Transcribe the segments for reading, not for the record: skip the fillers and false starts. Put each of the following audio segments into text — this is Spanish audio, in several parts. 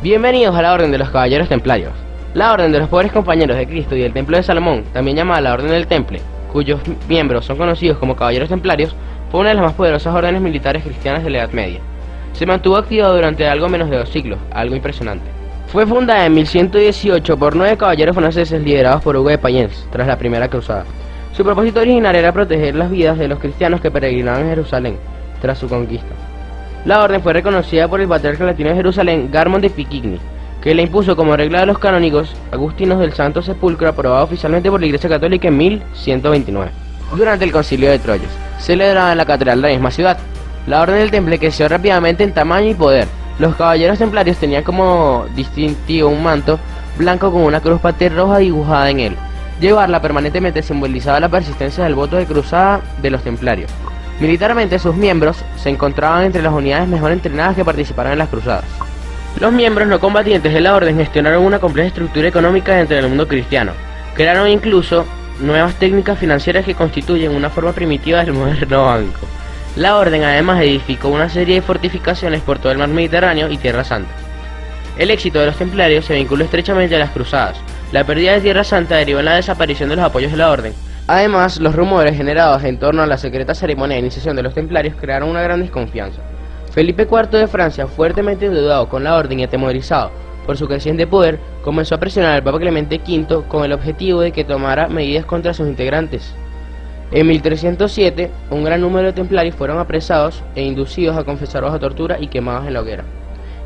Bienvenidos a la Orden de los Caballeros Templarios. La Orden de los Pobres Compañeros de Cristo y el Templo de Salomón, también llamada la Orden del Temple, cuyos miembros son conocidos como Caballeros Templarios, fue una de las más poderosas órdenes militares cristianas de la Edad Media. Se mantuvo activa durante algo menos de 2 siglos, algo impresionante. Fue fundada en 1118 por 9 caballeros franceses liderados por Hugo de Payens, tras la Primera Cruzada. Su propósito original era proteger las vidas de los cristianos que peregrinaban en Jerusalén, tras su conquista. La orden fue reconocida por el patriarca latino de Jerusalén, Garmon de Picquigny, que la impuso como regla de los canónigos agustinos del Santo Sepulcro, aprobado oficialmente por la Iglesia Católica en 1129. Durante el Concilio de Troyes, celebrado en la catedral de la misma ciudad, la Orden del Temple creció rápidamente en tamaño y poder. Los caballeros templarios tenían como distintivo un manto blanco con una cruz pater roja dibujada en él. Llevarla permanentemente simbolizaba la persistencia del voto de cruzada de los templarios. Militarmente, sus miembros se encontraban entre las unidades mejor entrenadas que participaron en las cruzadas. Los miembros no combatientes de la orden gestionaron una compleja estructura económica dentro del mundo cristiano. Crearon incluso nuevas técnicas financieras que constituyen una forma primitiva del moderno banco. La orden además edificó una serie de fortificaciones por todo el mar Mediterráneo y Tierra Santa. El éxito de los templarios se vinculó estrechamente a las cruzadas. La pérdida de Tierra Santa derivó en la desaparición de los apoyos de la orden. Además, los rumores generados en torno a la secreta ceremonia de iniciación de los templarios crearon una gran desconfianza. Felipe IV de Francia, fuertemente endeudado con la orden y atemorizado por su creciente poder, comenzó a presionar al Papa Clemente V con el objetivo de que tomara medidas contra sus integrantes. En 1307, un gran número de templarios fueron apresados e inducidos a confesar bajo tortura y quemados en la hoguera.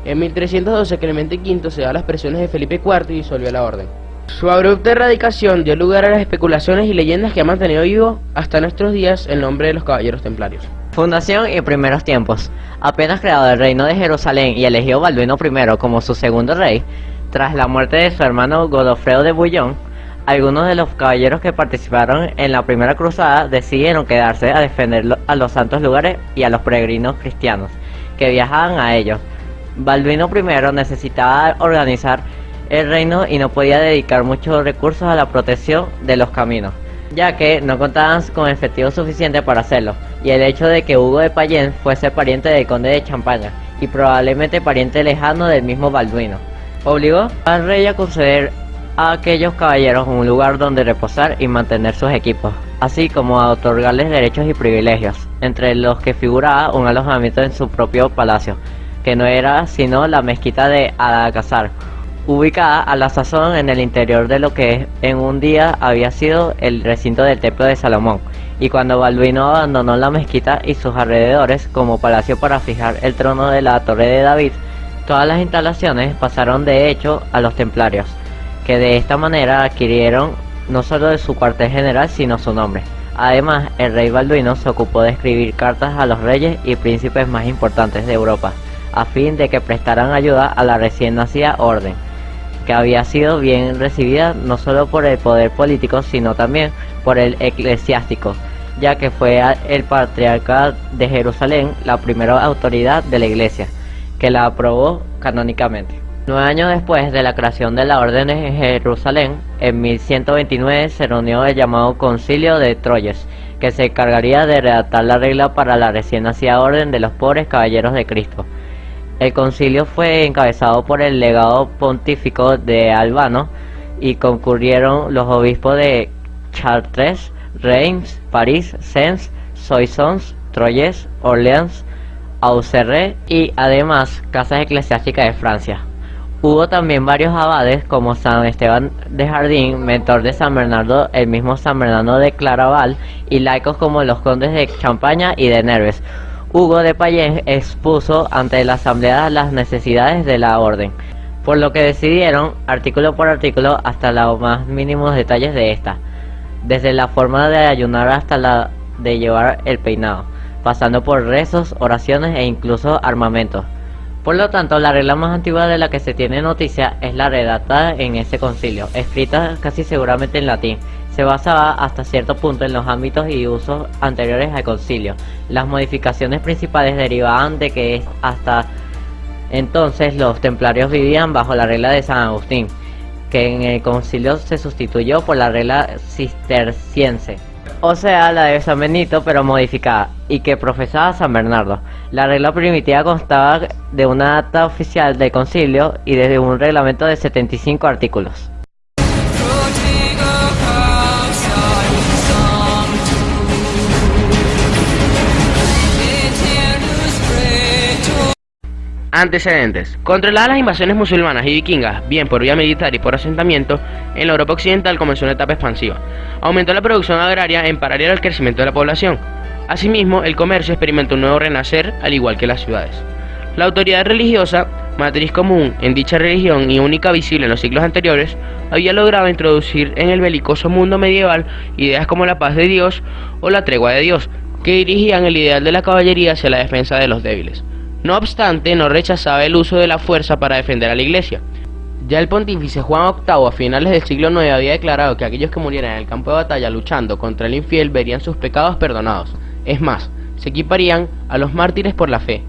En 1312, Clemente V cedió a las presiones de Felipe IV y disolvió la orden. Su abrupta erradicación dio lugar a las especulaciones y leyendas que han mantenido vivo hasta nuestros días el nombre de los Caballeros Templarios. Fundación y primeros tiempos. Apenas creado el reino de Jerusalén y elegido Balduino I como su segundo rey, tras la muerte de su hermano Godofredo de Bouillon, algunos de los caballeros que participaron en la primera cruzada decidieron quedarse a defender a los santos lugares y a los peregrinos cristianos que viajaban a ellos. Balduino I necesitaba organizar el reino y no podía dedicar muchos recursos a la protección de los caminos, ya que no contaban con efectivo suficiente para hacerlo, y el hecho de que Hugo de Payens fuese pariente del conde de Champaña y probablemente pariente lejano del mismo Balduino, obligó al rey a conceder a aquellos caballeros un lugar donde reposar y mantener sus equipos, así como a otorgarles derechos y privilegios, entre los que figuraba un alojamiento en su propio palacio, que no era sino la mezquita de Al-Alcázar, ubicada a la sazón en el interior de lo que en un día había sido el recinto del Templo de Salomón, y cuando Balduino abandonó la mezquita y sus alrededores como palacio para fijar el trono de la Torre de David, todas las instalaciones pasaron de hecho a los templarios, que de esta manera adquirieron no solo de su cuartel general sino su nombre. Además, el rey Balduino se ocupó de escribir cartas a los reyes y príncipes más importantes de Europa, a fin de que prestaran ayuda a la recién nacida orden, que había sido bien recibida no solo por el poder político sino también por el eclesiástico, ya que fue el patriarca de Jerusalén la primera autoridad de la iglesia que la aprobó canónicamente. 9 años después de la creación de la orden de Jerusalén, en 1129 se reunió el llamado Concilio de Troyes, que se encargaría de redactar la regla para la recién nacida orden de los pobres caballeros de Cristo. El concilio fue encabezado por el legado pontífico de Albano y concurrieron los obispos de Chartres, Reims, París, Sens, Soissons, Troyes, Orleans, Auxerre y además casas eclesiásticas de Francia. Hubo también varios abades como San Esteban de Jardín, mentor de San Bernardo, el mismo San Bernardo de Claraval, y laicos como los condes de Champaña y de Nerves. Hugo de Payens expuso ante la asamblea las necesidades de la orden, por lo que decidieron, artículo por artículo, hasta los más mínimos detalles de esta, desde la forma de ayunar hasta la de llevar el peinado, pasando por rezos, oraciones e incluso armamentos. Por lo tanto, la regla más antigua de la que se tiene noticia es la redactada en ese concilio, escrita casi seguramente en latín. Se basaba hasta cierto punto en los ámbitos y usos anteriores al concilio. Las modificaciones principales derivaban de que hasta entonces los templarios vivían bajo la regla de San Agustín, que en el concilio se sustituyó por la regla cisterciense. o sea, la de San Benito pero modificada, y que profesaba San Bernardo. La regla primitiva constaba de una acta oficial del concilio y de un reglamento de 75 artículos. Antecedentes. Controladas las invasiones musulmanas y vikingas, bien por vía militar y por asentamiento, en la Europa occidental comenzó una etapa expansiva. Aumentó la producción agraria en paralelo al crecimiento de la población. Asimismo, el comercio experimentó un nuevo renacer, al igual que las ciudades. La autoridad religiosa, matriz común en dicha religión y única visible en los siglos anteriores, había logrado introducir en el belicoso mundo medieval ideas como la paz de Dios o la tregua de Dios, que dirigían el ideal de la caballería hacia la defensa de los débiles. No obstante, no rechazaba el uso de la fuerza para defender a la Iglesia. Ya el pontífice Juan VIII a finales del siglo IX había declarado que aquellos que murieran en el campo de batalla luchando contra el infiel verían sus pecados perdonados. Es más, se equiparían a los mártires por la fe.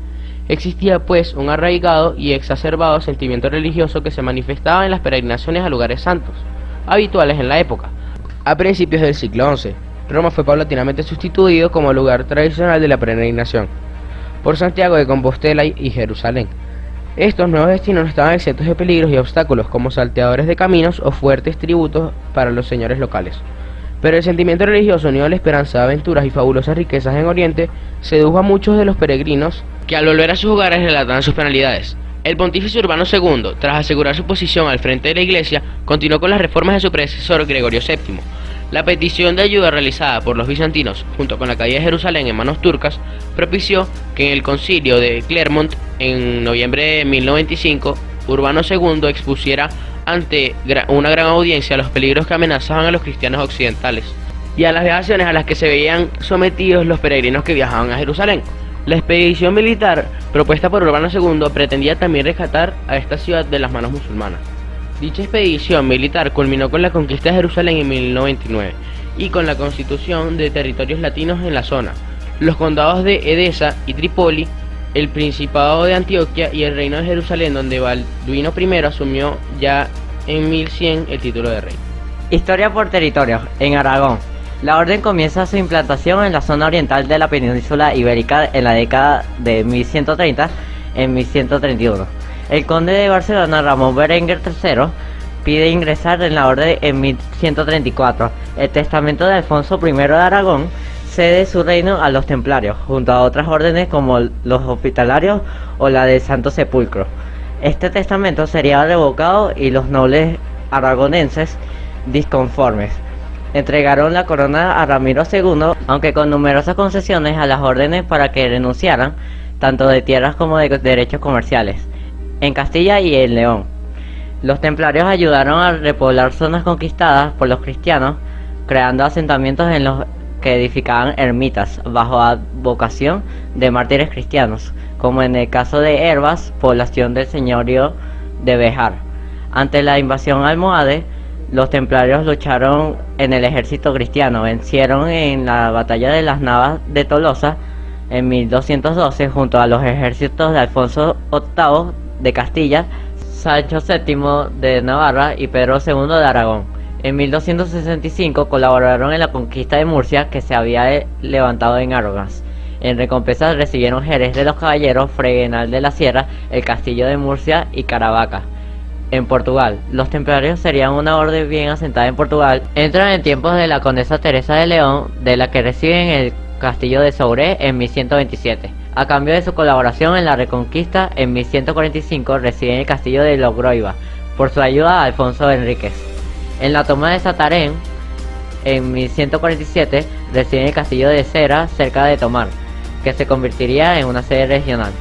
Existía pues un arraigado y exacerbado sentimiento religioso que se manifestaba en las peregrinaciones a lugares santos, habituales en la época. A principios del siglo XI, Roma fue paulatinamente sustituido como lugar tradicional de la peregrinación por Santiago de Compostela y Jerusalén. Estos nuevos destinos no estaban exentos de peligros y obstáculos como salteadores de caminos o fuertes tributos para los señores locales. Pero el sentimiento religioso unido a la esperanza de aventuras y fabulosas riquezas en Oriente sedujo a muchos de los peregrinos que al volver a sus hogares relataban sus penalidades. El pontífice Urbano II, tras asegurar su posición al frente de la Iglesia, continuó con las reformas de su predecesor Gregorio VII. La petición de ayuda realizada por los bizantinos, junto con la caída de Jerusalén en manos turcas, propició que en el concilio de Clermont, en noviembre de 1095, Urbano II expusiera ante una gran audiencia los peligros que amenazaban a los cristianos occidentales y a las vejaciones a las que se veían sometidos los peregrinos que viajaban a Jerusalén. La expedición militar propuesta por Urbano II pretendía también rescatar a esta ciudad de las manos musulmanas. Dicha expedición militar culminó con la conquista de Jerusalén en 1099 y con la constitución de territorios latinos en la zona, los condados de Edesa y Trípoli, el Principado de Antioquia y el Reino de Jerusalén, donde Balduino I asumió ya en 1100 el título de rey. Historia por territorios. En Aragón, la orden comienza su implantación en la zona oriental de la península ibérica en la década de 1130 en 1131. El conde de Barcelona, Ramón Berenguer III, pide ingresar en la orden en 1134. El testamento de Alfonso I de Aragón cede su reino a los templarios, junto a otras órdenes como los hospitalarios o la del Santo Sepulcro. Este testamento sería revocado y los nobles aragonenses, disconformes, entregaron la corona a Ramiro II, aunque con numerosas concesiones a las órdenes para que renunciaran, tanto de tierras como de derechos comerciales, en Castilla y en León. Los templarios ayudaron a repoblar zonas conquistadas por los cristianos, creando asentamientos en los que edificaban ermitas, bajo advocación de mártires cristianos, como en el caso de Hervas, población del señorío de Béjar. Ante la invasión almohade, los templarios lucharon en el ejército cristiano, vencieron en la batalla de las Navas de Tolosa en 1212 junto a los ejércitos de Alfonso VIII de Castilla, Sancho VII de Navarra y Pedro II de Aragón. En 1265 colaboraron en la conquista de Murcia, que se había levantado en Arrogas. En recompensa recibieron Jerez de los Caballeros, Fregenal de la Sierra, el Castillo de Murcia y Caravaca. En Portugal, los templarios serían una orden bien asentada en Portugal. Entran en tiempos de la condesa Teresa de León, de la que reciben el castillo de Souré en 1127. A cambio de su colaboración en la Reconquista, en 1145 reciben el castillo de Logroiva, por su ayuda a Alfonso Enríquez. En la toma de Satarén, en 1147, reciben el castillo de Cera, cerca de Tomar, que se convertiría en una sede regional.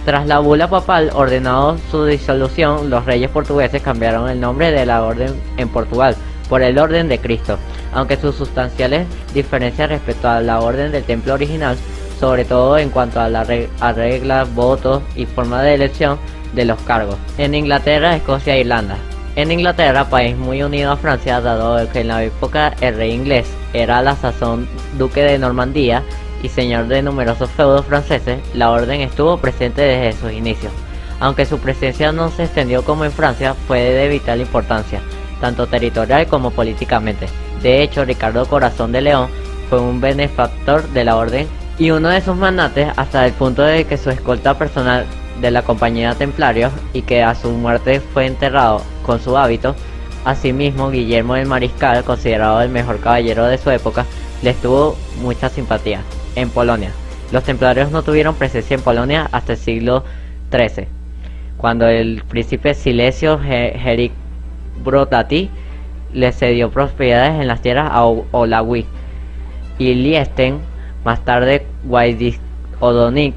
Tras la bula papal ordenado su disolución, los reyes portugueses cambiaron el nombre de la orden en Portugal por el Orden de Cristo, aunque sus sustanciales diferencias respecto a la orden del templo original, sobre todo en cuanto a las reglas, votos y forma de elección de los cargos. En Inglaterra, Escocia e Irlanda. En Inglaterra, país muy unido a Francia, dado que en la época el rey inglés era a la sazón duque de Normandía y señor de numerosos feudos franceses, la orden estuvo presente desde sus inicios. Aunque su presencia no se extendió como en Francia, fue de vital importancia, tanto territorial como políticamente. De hecho, Ricardo Corazón de León fue fue un benefactor de la orden y uno de sus magnates, hasta el punto de que su escolta personal de la compañía Templarios, y que a su muerte fue enterrado con su hábito. Asimismo, Guillermo el Mariscal, considerado el mejor caballero de su época, les tuvo mucha simpatía. En Polonia, los templarios no tuvieron presencia en Polonia hasta el siglo XIII, cuando el príncipe Silesio Henryk Brotati les cedió propiedades en las tierras a Olawi y Liechtenstein. Más tarde, Władysław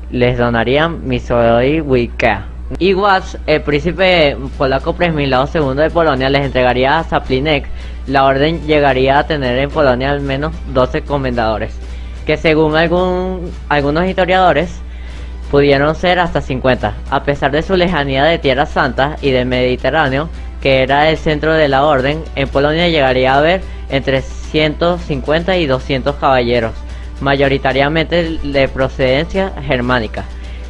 les donarían Misoy Wicca. Y Watz, el príncipe polaco Przemysław II de Polonia, les entregaría a Zaplinek. La orden llegaría a tener en Polonia al menos 12 comendadores, que según algunos historiadores pudieron ser hasta 50, a pesar de su lejanía de Tierra Santa y del Mediterráneo, que era el centro de la orden. En Polonia llegaría a haber entre 150 y 200 caballeros, mayoritariamente de procedencia germánica.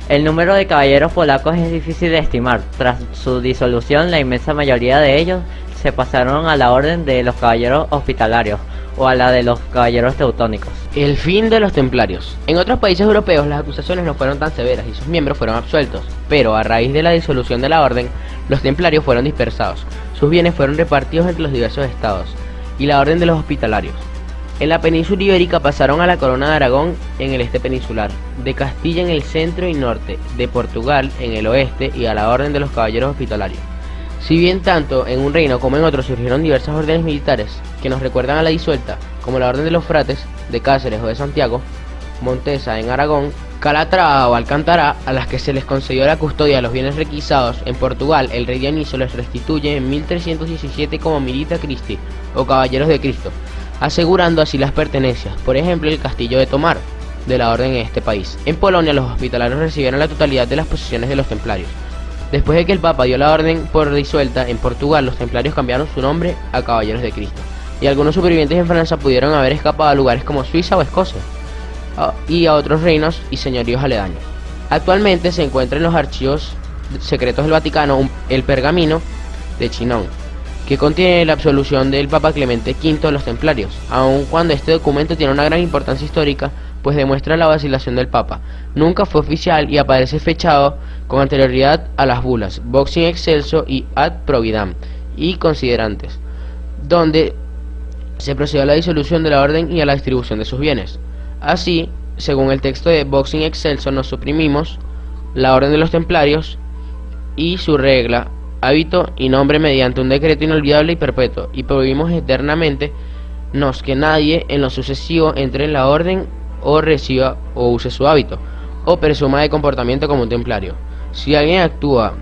El número de caballeros polacos es difícil de estimar. Tras su disolución, la inmensa mayoría de ellos se pasaron a la orden de los caballeros hospitalarios o a la de los caballeros teutónicos. El fin de los templarios. En otros países europeos las acusaciones no fueron tan severas y sus miembros fueron absueltos, pero a raíz de la disolución de la orden, los templarios fueron dispersados, sus bienes fueron repartidos entre los diversos estados, y la orden de los hospitalarios. En la península ibérica pasaron a la corona de Aragón en el este peninsular, de Castilla en el centro y norte, de Portugal en el oeste y a la orden de los caballeros hospitalarios. Si bien tanto en un reino como en otro surgieron diversas órdenes militares que nos recuerdan a la disuelta, como la orden de los frates de Cáceres o de Santiago, Montesa en Aragón, Calatrava o Alcántara, a las que se les concedió la custodia de los bienes requisados. En Portugal el rey Dionisio les restituye en 1317 como Milita Christi o Caballeros de Cristo, asegurando así las pertenencias, por ejemplo el castillo de Tomar, de la orden en este país. En Polonia los hospitalarios recibieron la totalidad de las posesiones de los templarios. Después de que el Papa dio la orden por disuelta, en Portugal los templarios cambiaron su nombre a Caballeros de Cristo, y algunos supervivientes en Francia pudieron haber escapado a lugares como Suiza o Escocia, y a otros reinos y señoríos aledaños. Actualmente se encuentra en los archivos secretos del Vaticano el pergamino de Chinon, que contiene la absolución del Papa Clemente V de los templarios, aun cuando este documento tiene una gran importancia histórica, pues demuestra la vacilación del Papa. Nunca fue oficial y aparece fechado con anterioridad a las bulas Vox in Excelso y Ad Providam y Considerantes, donde se procedió a la disolución de la orden y a la distribución de sus bienes. Así, según el texto de Vox in Excelso, nos suprimimos la orden de los templarios y su regla, hábito y nombre mediante un decreto inolvidable y perpetuo, y prohibimos eternamente que nadie en lo sucesivo entre en la orden o reciba o use su hábito o presuma de comportamiento como un templario. Si alguien actúa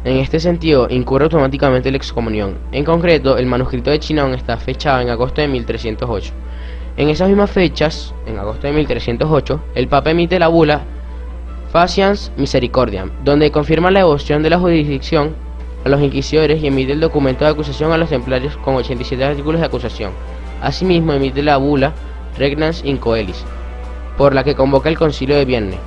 en este sentido, incurre automáticamente la excomunión. En concreto, el manuscrito de Chinon está fechado en agosto de 1308. En esas mismas fechas, en agosto de 1308, el Papa emite la bula Facians Misericordiam, donde confirma la devoción de la jurisdicción a los inquisidores y emite el documento de acusación a los templarios con 87 artículos de acusación. Asimismo, emite la bula Regnans in Coelis, por la que convoca el Concilio de Vienne.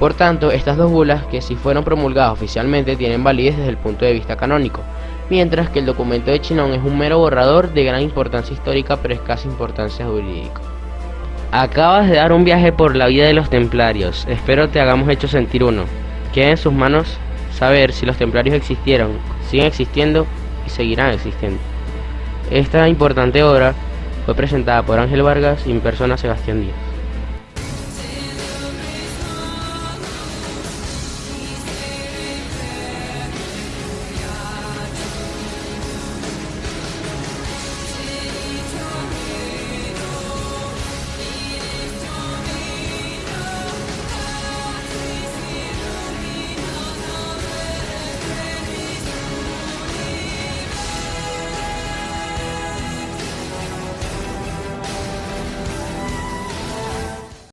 Por tanto, estas dos bulas, que si fueron promulgadas oficialmente, tienen validez desde el punto de vista canónico, mientras que el documento de Chinon es un mero borrador de gran importancia histórica pero escasa importancia jurídica. Acabas de dar un viaje por la vida de los templarios, espero te hagamos hecho sentir uno. Queda en sus manos saber si los templarios existieron, siguen existiendo y seguirán existiendo. Esta importante obra fue presentada por Ángel Vargas y en persona Sebastián Díaz.